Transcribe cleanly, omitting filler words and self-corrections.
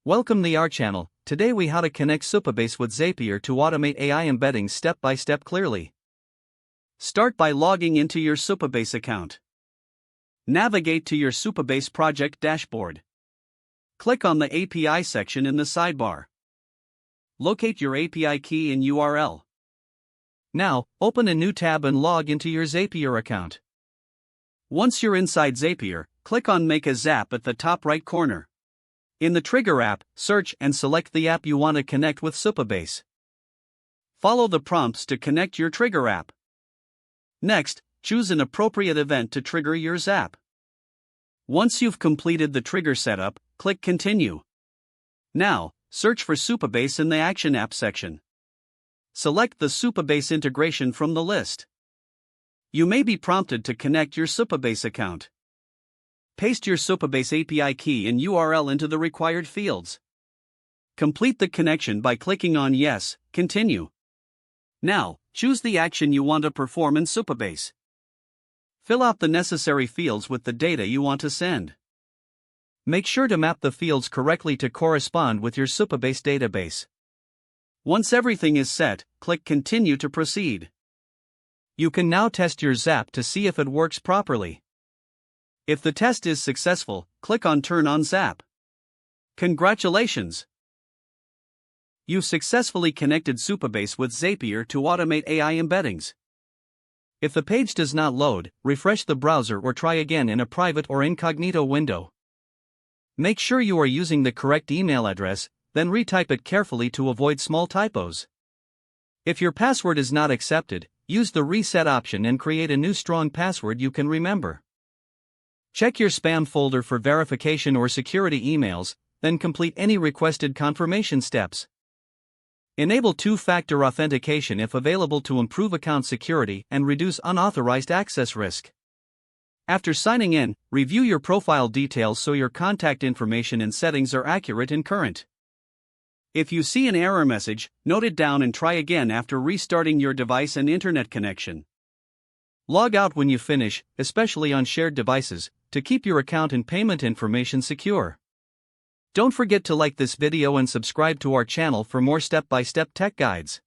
Welcome to our channel. Today we how to connect Supabase with Zapier to automate AI embeddings step by step clearly. Start by logging into your Supabase account. Navigate to your Supabase project dashboard. Click on the API section in the sidebar. Locate your API key and URL. Now, open a new tab and log into your Zapier account. Once you're inside Zapier, click on Make a Zap at the top right corner. In the Trigger app, search and select the app you want to connect with Supabase. Follow the prompts to connect your Trigger app. Next, choose an appropriate event to trigger your Zap. Once you've completed the trigger setup, click Continue. Now, search for Supabase in the Action App section. Select the Supabase integration from the list. You may be prompted to connect your Supabase account. Paste your Supabase API key and URL into the required fields. Complete the connection by clicking on Yes, Continue. Now, choose the action you want to perform in Supabase. Fill out the necessary fields with the data you want to send. Make sure to map the fields correctly to correspond with your Supabase database. Once everything is set, click Continue to proceed. You can now test your Zap to see if it works properly. If the test is successful, click on Turn on Zap. Congratulations! You've successfully connected Supabase with Zapier to automate AI embeddings. If the page does not load, refresh the browser or try again in a private or incognito window. Make sure you are using the correct email address, then retype it carefully to avoid small typos. If your password is not accepted, use the reset option and create a new strong password you can remember. Check your spam folder for verification or security emails, then complete any requested confirmation steps. Enable two-factor authentication if available to improve account security and reduce unauthorized access risk. After signing in, review your profile details so your contact information and settings are accurate and current. If you see an error message, note it down and try again after restarting your device and internet connection. Log out when you finish, especially on shared devices, to keep your account and payment information secure. Don't forget to like this video and subscribe to our channel for more step-by-step tech guides.